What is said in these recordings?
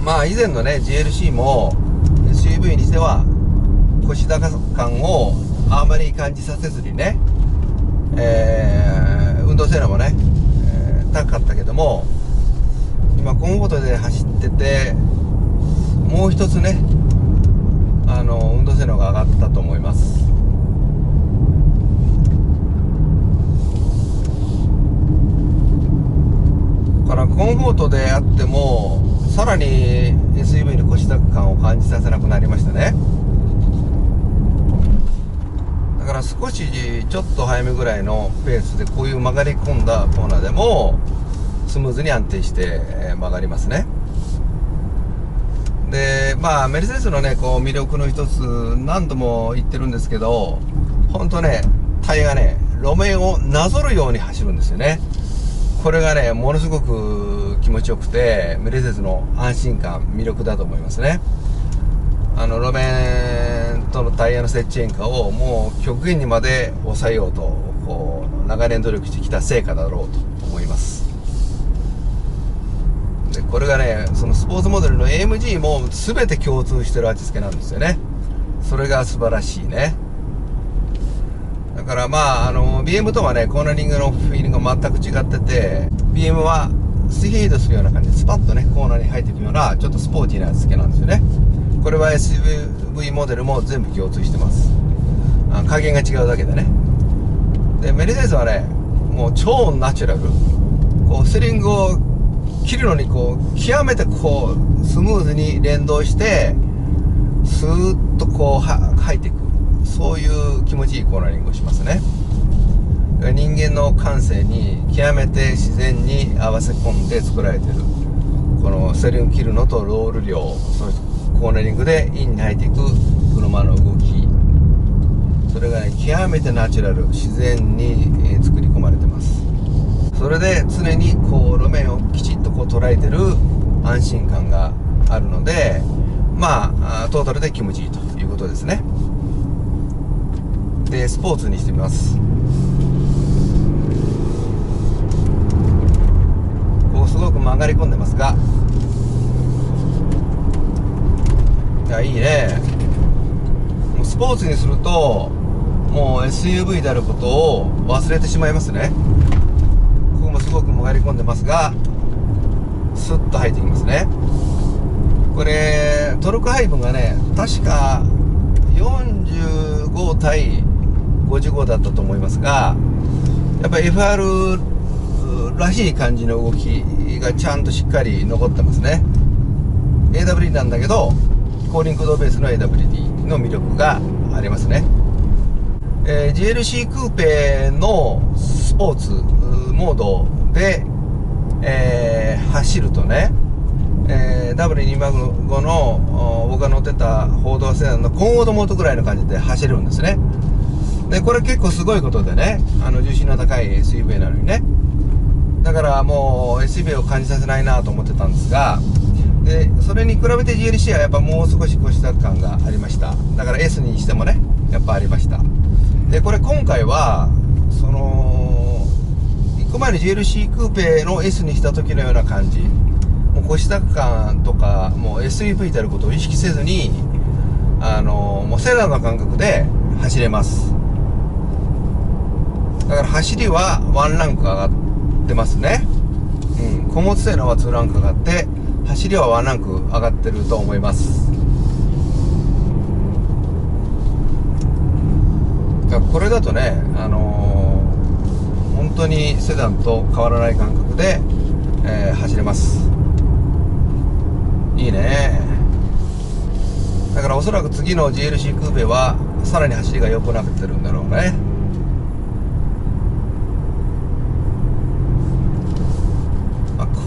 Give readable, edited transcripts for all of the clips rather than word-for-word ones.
まあ以前のね GLC も SUV にしては腰高感をあまり感じさせずにね、運動性能もね、高かったけども、今コンフォートで走っててもう一つね運動性能が上がったと思います。からコンフォートであってもさらに SUV の腰高感を感じさせなくなりましたね。だから少しちょっと早めぐらいのペースでこういう曲がり込んだコーナーでもスムーズに安定して曲がりますね。でまあメルセデスのねこう魅力の一つ何度も言ってるんですけど、本当ねタイヤがね路面をなぞるように走るんですよね。これがねものすごく気持ちよくてメルセデスの安心感魅力だと思いますね。路面とのタイヤの接地変化をもう極限にまで抑えようとこう長年努力してきた成果だろうと思います。でこれがねそのスポーツモデルの AMG も全て共通してる味付けなんですよね。それが素晴らしいね。だからまあBM とはねコーナリングのフィーリングが全く違ってて、 BM はスヒードするような感じでスパッとねコーナーに入っていくようなちょっとスポーティーな味付けなんですよね。これは SUV モデルも全部共通してます。加減が違うだけでね。でメルセデスはねもう超ナチュラル、こうスリングを切るのにこう極めてこうスムーズに連動してスーッとこう入っていく、そういう気持ちいいコーナリングをしますね。人間の感性に極めて自然に合わせ込んで作られているこのステリング切るのとロール量、そしてコーナリングでインに入っていく車の動き、それがね極めてナチュラル自然に作り込まれてます。それで常にこう路面をきちっとこう捉えてる安心感があるので、まあトータルで気持ちいいということですね。でスポーツにしてみます。こうすごく曲がり込んでますが、いやいいね。もうスポーツにするともう SUV であることを忘れてしまいますね。ここもすごく曲がり込んでますがスッと入ってきますね。これトルク配分がね確か45対55だったと思いますが、やっぱり FR らしい感じの動きがちゃんとしっかり残ってますね。 AWD なんだけど後輪駆動ベースの AWD の魅力がありますね。GLC クーペのスポーツモードで、走るとね、W205 の僕が乗ってた4ドアセダンのコンオードモードぐらいの感じで走れるんですね。でこれ結構すごいことでね、重心の高い SUV なのにね、だからもう SUV を感じさせないなと思ってたんですが、でそれに比べて GLC はやっぱもう少し腰高感がありました。だから S にしてもねやっぱありました。でこれ今回はその1個前の GLC クーペの S にした時のような感じ、もう腰高感とかもう SUV であることを意識せずにもうセダンの感覚で走れます。だから走りは1ランク上がってますね。貨物性能は2ランク上がって走りは1ランク上がってると思います。これだとね本当にセダンと変わらない感覚で、走れます。いいね。だからおそらく次の GLC クーペはさらに走りが良くなってるんだろうね。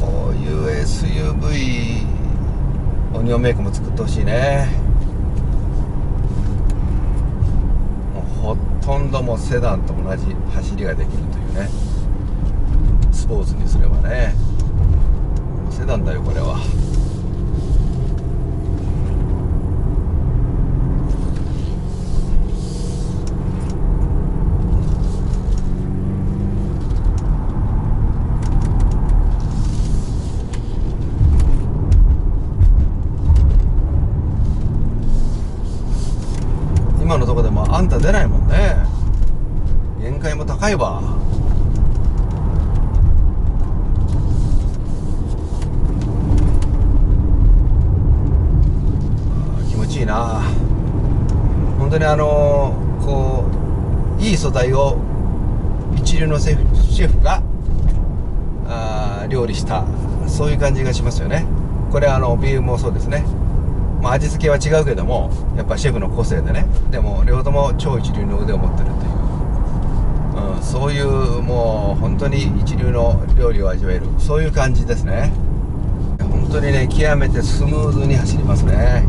こういう SUV オニオンメイクも作ってほしいね。もうほとんどもセダンと同じ走りができるというね。スポーツにすればね、セダンだよこれは。今のとこでもあんた出ないもんね。限界も高いわ。気持ちいいな。本当にこういい素材を一流のシェフが料理した、そういう感じがしますよね。これビールもそうですね。まあ、味付けは違うけども、やっぱシェフの個性でね。でも両方とも超一流の腕を持ってるという、そういうもう本当に一流の料理を味わえる、そういう感じですね。本当にね、極めてスムーズに走りますね。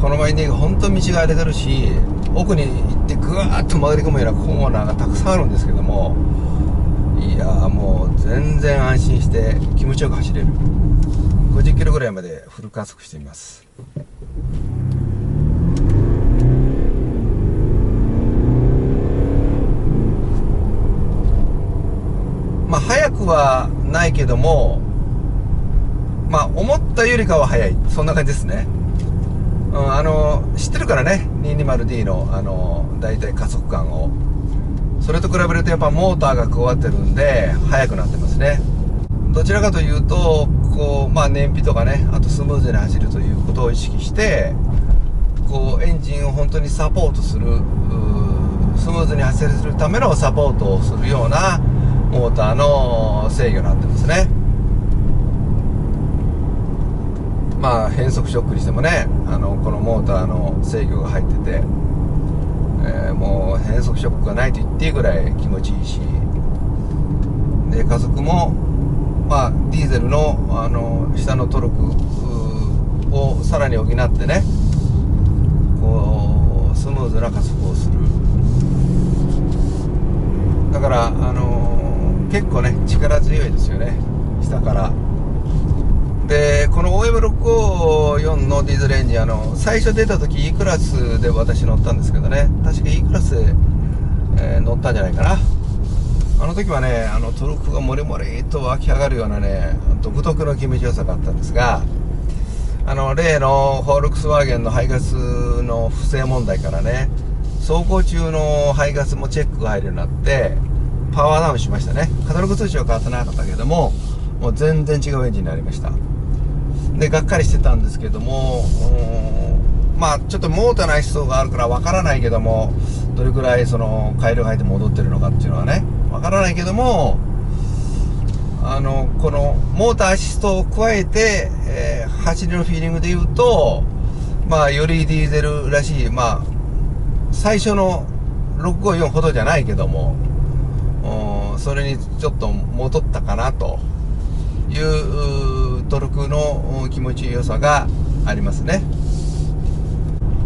この前に本当に道が荒れてるし、奥に行ってぐわーっと曲がり込むようなコーナーがたくさんあるんですけども、いやーもう全然安心して気持ちよく走れる。50キロぐらいまでフル加速してみます。まあ速くはないけども、まあ思ったよりかは速い、そんな感じですね。知ってるからね、220D のだいたい加速感を。それと比べるとやっぱモーターが加わってるんで速くなってますね。どちらかというとこう、まあ、燃費とかね、あとスムーズに走るということを意識して、こうエンジンを本当にサポートする、スムーズに走るためのサポートをするようなモーターの制御になってますね。まあ変速ショックにしてもね、このモーターの制御が入ってて、もう変速ショックがないと言っていいぐらい気持ちいいし、で加速もまあディーゼルの下のトルクをさらに補ってね、こうスムーズな加速をする。だから結構ね力強いですよね、下から。でこの OM654 のディーゼルエンジン、最初出た時 E クラスで私乗ったんですけどね、確か E クラスで、乗ったんじゃないかな。あの時はね、トルクがモリモリと湧き上がるようなね、独特の気持ちよさがあったんですが、例のフォルクスワーゲンの排ガスの不正問題からね、走行中の排ガスもチェックが入るようになってパワーダウンしましたね。カタログ通知は変わってなかったけども、もう全然違うエンジンになりました。でがっかりしてたんですけども、まあちょっとモーターの内装があるからわからないけども、どれくらいその回路が入って戻ってるのかっていうのはねわからないけども、このモーターアシストを加えて、走りのフィーリングで言うと、まあよりディーゼルらしい、まあ最初の654ほどじゃないけども、それにちょっと戻ったかなというトルクの気持ちよさがありますね。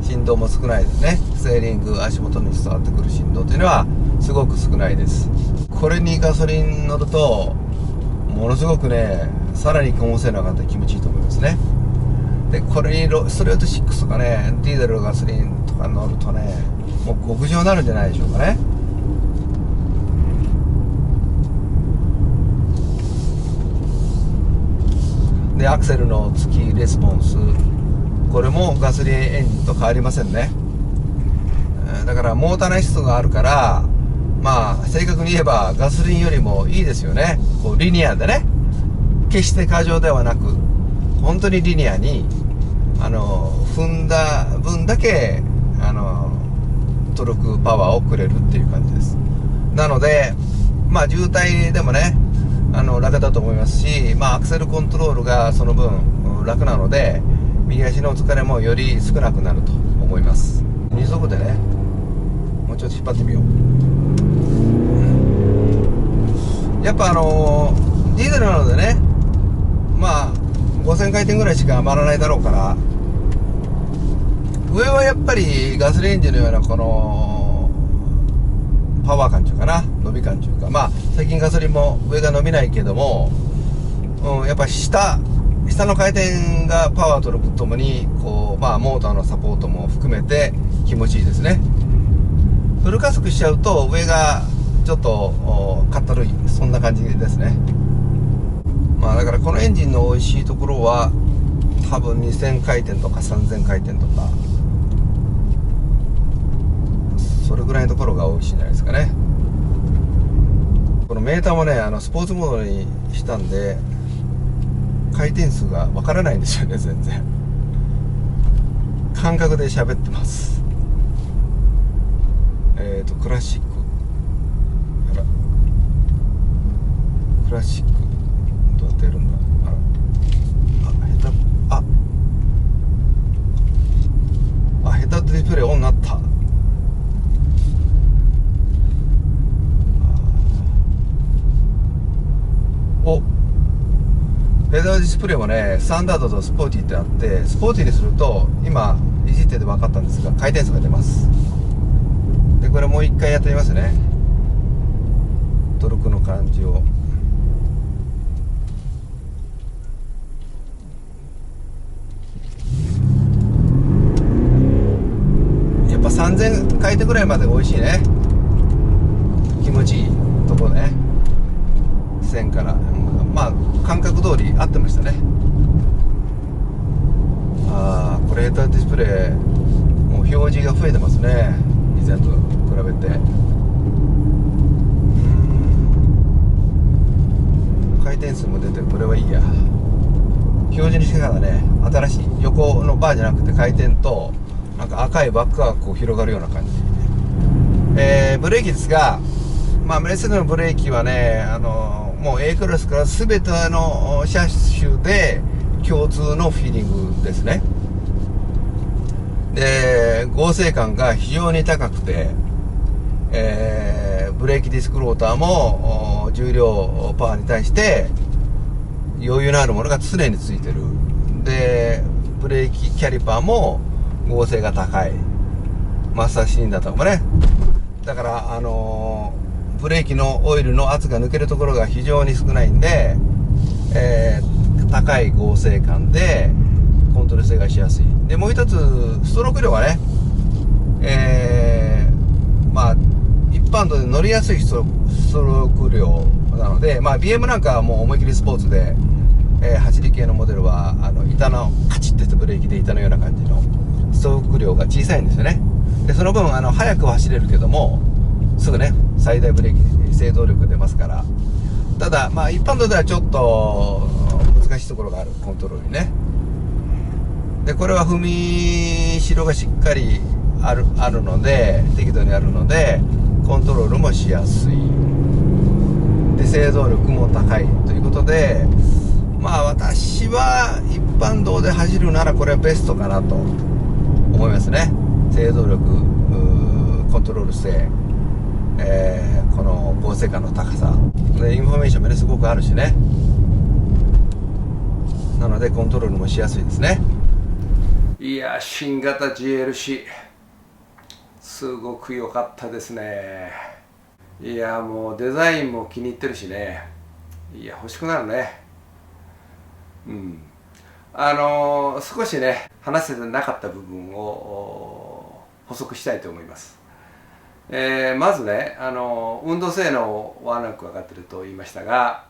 振動も少ないですね。ステーリング、足元に伝わってくる振動というのはすごく少ないです。これにガソリン乗るとものすごくね、さらに高音性の上がって気持ちいいと思いますね。でこれにストレート6とかね、ディーゼルガソリンとか乗るとね、もう極上になるんじゃないでしょうかね。でアクセルの突きレスポンス、これもガソリンエンジンと変わりませんね。だからモーターの質があるから、まあ正確に言えばガソリンよりもいいですよね。こうリニアでね、決して過剰ではなく本当にリニアに踏んだ分だけトルクパワーをくれるっていう感じです。なのでまあ渋滞でもね楽だと思いますし、まあアクセルコントロールがその分楽なので右足の疲れもより少なくなると思います。2速でね、もうちょっと引っ張ってみよう。やっぱディーゼルなのでね、まあ5000回転ぐらいしか回らないだろうから、上はやっぱりガソリンエンジンのようなこのパワー感っていうかな、伸び感っていうか、まあ最近ガソリンも上が伸びないけども、やっぱ下の回転がパワーと力ともにこう、まあモーターのサポートも含めて気持ちいいですね。フル加速しちゃうと上がちょっとかったるい、そんな感じですね。まあだからこのエンジンの美味しいところは多分2000回転とか3000回転とか、それぐらいのところが多いんじゃないですかね。このメーターもね、スポーツモードにしたんで回転数がわからないんですよね。全然感覚で喋ってます。クラシック、クラシックどうやってやるんだ。ヘッドアップディスプレイオンになった。ヘッドアップディスプレイもね、スタンダードとスポーティーってあって、スポーティーにすると今いじってて分かったんですが、回転数が出ます。でこれもう一回やってみますね。トルクの感じを。やっぱ3000回転ぐらいまで美味しいね。気持ちいいとこね。1000からまあ感覚通り合ってましたね。これヘッドアップディスプレイもう表示が増えてますね、以前と比べて。回転数も出て、これはいいや。表示にしてからね、新しい横のバーじゃなくて回転となんか赤いバックがこう広がるような感じ。ブレーキですが、メルセデスのブレーキはね、もう A クラスから全ての車種で共通のフィーリングですね。で合成感が非常に高くて、ブレーキディスクローターも重量パワーに対して余裕のあるものが常についてる。でブレーキキャリパーも合成が高い。マスターシリンダーとかもね。だからブレーキのオイルの圧が抜けるところが非常に少ないんで、高い合成感でコントロール性がしやすい。でもう一つストローク量がね、一般道で乗りやすいストローク量なので、BM なんかはもう思い切りスポーツで、走り系のモデルは板のカチッとしたブレーキで板のような感じのストローク量が小さいんですよね。でその分速く走れるけどもすぐね最大ブレーキ制動力が出ますから。ただ一般道ではちょっと難しいところがある、コントロールにね。でこれは踏みしろがしっかりあるので、適度にあるのでコントロールもしやすい。で制動力も高いということで、私は一般道で走るならこれはベストかなと思いますね。制動力、コントロール性、この合成感の高さでインフォメーションもねすごくあるしね。なのでコントロールもしやすいですね。いや新型 GLC すごく良かったですね。いやもうデザインも気に入ってるしね。いや欲しくなるね。少しね話せてなかった部分を補足したいと思います。まずね運動性能はワンランク上がってると言いましたが、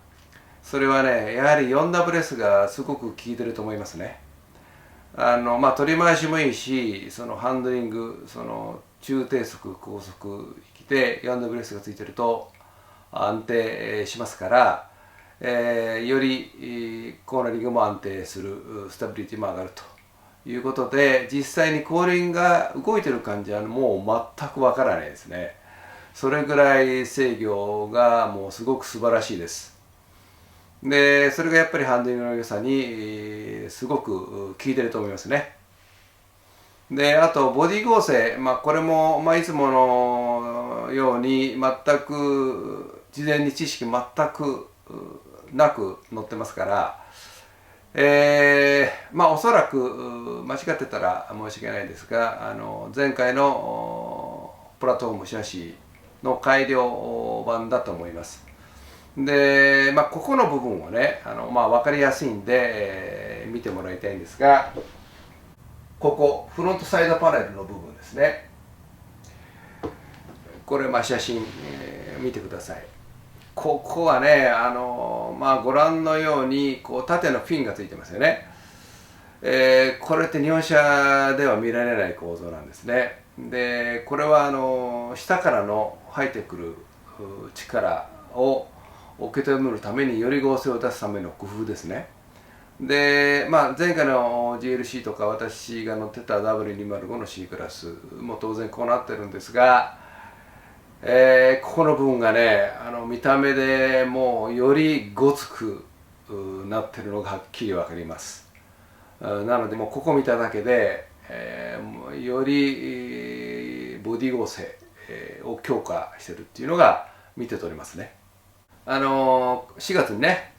それはねやはり 4WS がすごく効いてると思いますね。取り回しもいいし、そのハンドリング、その中低速高速域で 4WS がついてると安定しますから、よりコーナリングも安定する、スタビリティも上がるということで、実際に後輪が動いてる感じはもう全くわからないですね。それぐらい制御がもうすごく素晴らしいです。でそれがやっぱりハンドリングの良さにすごく効いてると思いますね。であとボディ剛性、これも、いつものように全く事前に知識全くなく乗ってますから、おそらく間違ってたら申し訳ないですが、前回のプラットフォームシャシーの改良版だと思います。で、ここの部分をね分かりやすいんで、見てもらいたいんですが、ここフロントサイドパネルの部分ですね。これ写真、見てください。ここはねご覧のようにこう縦のフィンがついてますよね。これって日本車では見られない構造なんですね。でこれは下からの入ってくる力を受け止めるためにより剛性を出すための工夫ですね。で、前回の GLC とか私が乗ってた W205 の C クラスも当然こうなってるんですが、ここの部分がね見た目でもうよりごつくなってるのがはっきり分かります。なのでもうここ見ただけで、よりボディ剛性を強化してるっていうのが見て取れますね。4月にね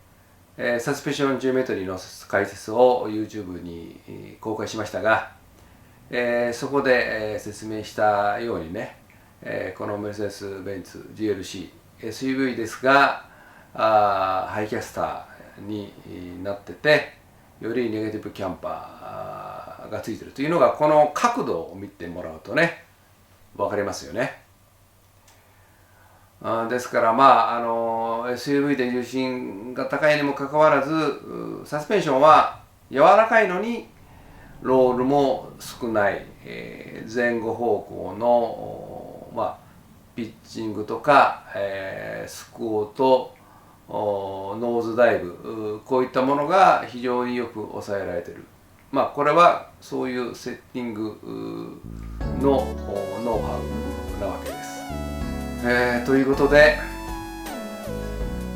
サスペンションジオメトリーの解説を YouTube に公開しましたが、そこで説明したようにね、このメルセデス・ベンツ GLC SUV ですがハイキャスターになってて、よりネガティブキャンパーがついてるというのがこの角度を見てもらうとね分かりますよね。ですからSUV で重心が高いにもかかわらずサスペンションは柔らかいのにロールも少ない、前後方向の、ピッチングとか、スクオートノーズダイブこういったものが非常によく抑えられている。これはそういうセッティングのノウハウなわけです。ということで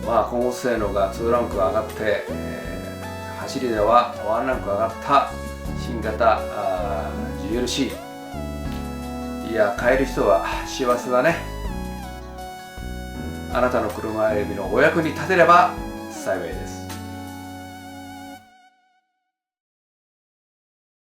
コンゴス性能が2ランク上がって、走りでは1ランク上がった新型GLC。 いや買える人は幸せだね。あなたの車選びのお役に立てれば幸いです。